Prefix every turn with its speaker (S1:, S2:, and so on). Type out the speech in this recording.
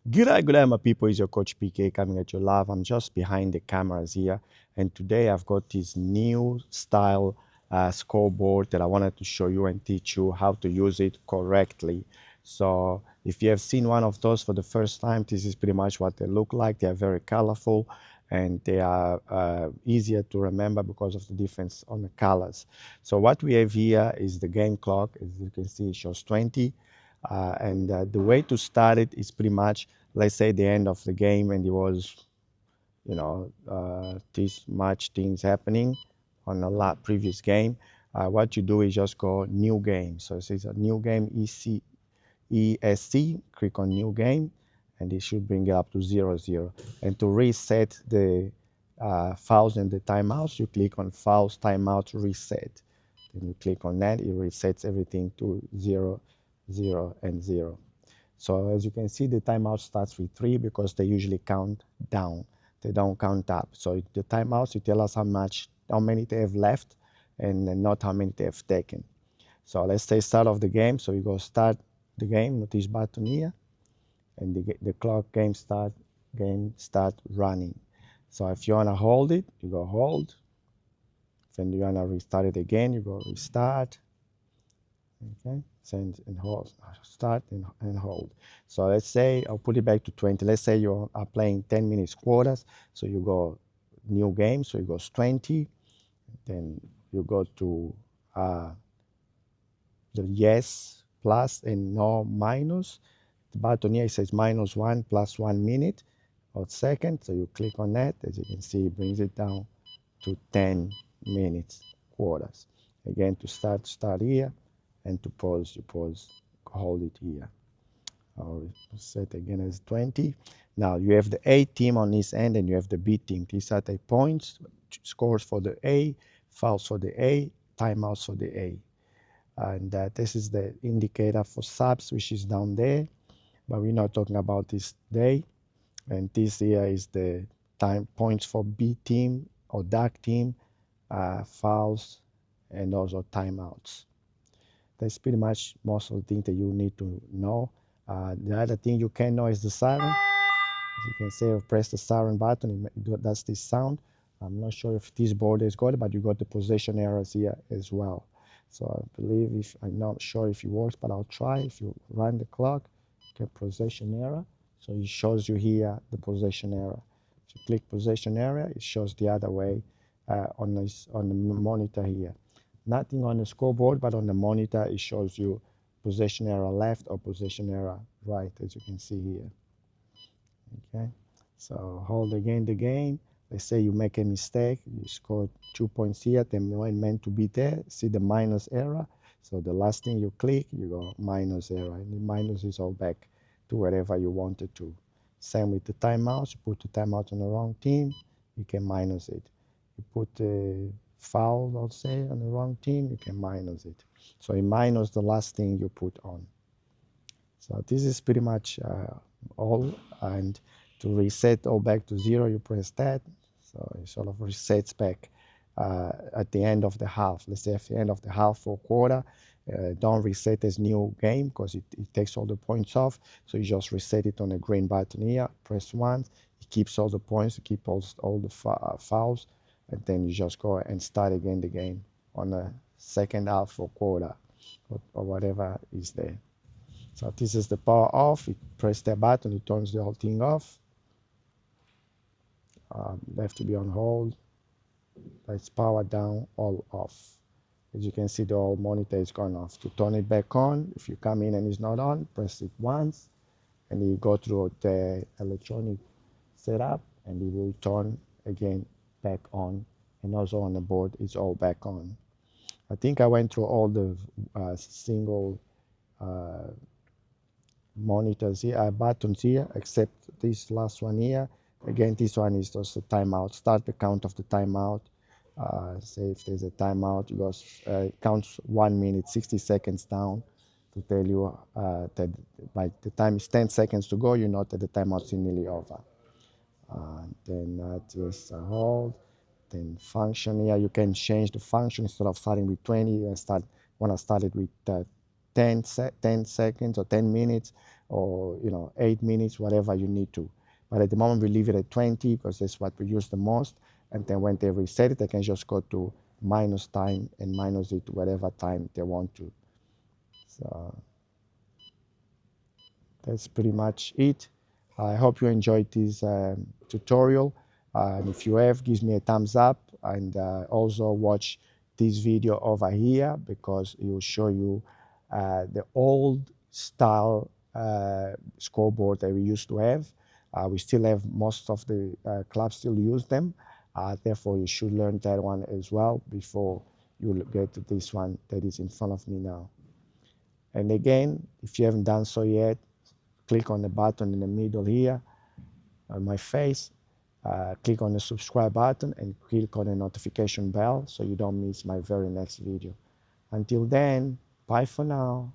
S1: Good day, my people. It's your coach PK coming at you live. I'm just behind the cameras here, and today I've got this new style scoreboard that I wanted to show you and teach you how to use it correctly. So, if you have seen one of those for the first time, this is pretty much what they look like. They are very colorful and they are easier to remember because of the difference on the colors. So, what we have here is the game clock. As you can see, it shows 20. And the way to start it is pretty much, let's say, the end of the game, and it was, this much things happening on a lot previous game. What you do is just go new game. So it says a new game, ESC, click on new game, and it should bring it up to 0, 0. And to reset the fouls and the timeouts, you click on fouls, timeout, reset. Then you click on that, it resets everything to 0, 0, and 0. So as you can see, the timeout starts with 3 because they usually count down. They don't count up. So the timeouts, you tell us how many they have left, and not how many they have taken. So let's say start of the game. So you go start the game, notice button here, and the clock game start running. So if you wanna hold it, you go hold. Then you wanna restart it again, you go restart. Okay, send and hold, start and hold. So let's say I'll put it back to 20. Let's say you are playing 10 minutes quarters. So you go new game. So it goes 20. Then you go to the yes, plus, and no, minus. The button here says -1 plus 1 minute or second. So you click on that. As you can see, it brings it down to 10 minutes quarters. Again, to start here, and to pause, you pause, hold it here. I'll set again as 20. Now you have the A team on this end and you have the B team. These are the points, scores for the A, fouls for the A, timeouts for the A. And this is the indicator for subs, which is down there, but we're not talking about this day. And this here is the time points for B team or dark team, fouls, and also timeouts. That's pretty much most of the things that you need to know. The other thing you can know is the siren. As you can see, press the siren button, it does this sound. I'm not sure if this board is good, but you got the position errors here as well. So I believe, if I'm not sure if it works, but I'll try. If you run the clock, get possession error. So it shows you here the possession error. If you click possession error, it shows the other way on the monitor here. Nothing on the scoreboard, but on the monitor, it shows you possession error left or possession error right, as you can see here. Okay, so hold again the game. Let's say you make a mistake, you score 2 points here, then when meant to be there, see the minus error. So the last thing you click, you go minus error, and the minus is all back to wherever you wanted to. Same with the timeouts. You put the timeout on the wrong team, you can minus it. You put the foul, let's say, on the wrong team, you can minus it. So it minus the last thing you put on. So this is pretty much all. And to reset all back to 0, you press that. So it sort of resets back at the end of the half. Let's say at the end of the half or quarter, don't reset as new game because it takes all the points off. So you just reset it on the green button here, press once, it keeps all the points, it keeps all the fouls, and then you just go and start again the game on the second half or quarter or whatever is there. So this is the power off. You press that button, it turns the whole thing off. Left to be on hold. That's power down, all off. As you can see, the whole monitor is gone off. To turn it back on, if you come in and it's not on, press it once, and you go through the electronic setup, and it will turn again back on. And also on the board, it's all back on. I think I went through all the single monitors here, buttons here, except this last one here. Again, this one is just a timeout. Start the count of the timeout. Say if there's a timeout, it goes counts 1 minute, 60 seconds down to tell you that by the time it's 10 seconds to go, you know that the timeout's nearly over. Then just hold. Then function here, you can change the function. Instead of starting with 20, you want to start it with 10 seconds or 10 minutes, or 8 minutes, whatever you need to. But at the moment we leave it at 20 because that's what we use the most. And then when they reset it, they can just go to minus time and minus it to whatever time they want to. So that's pretty much it. I hope you enjoyed this tutorial. And if you have, give me a thumbs up, and also watch this video over here because it will show you the old style scoreboard that we used to have. We still have most of the clubs still use them. Therefore, you should learn that one as well before you get to this one that is in front of me now. And again, if you haven't done so yet, click on the button in the middle here on my face, click on the subscribe button and click on the notification bell so you don't miss my very next video. Until then, bye for now.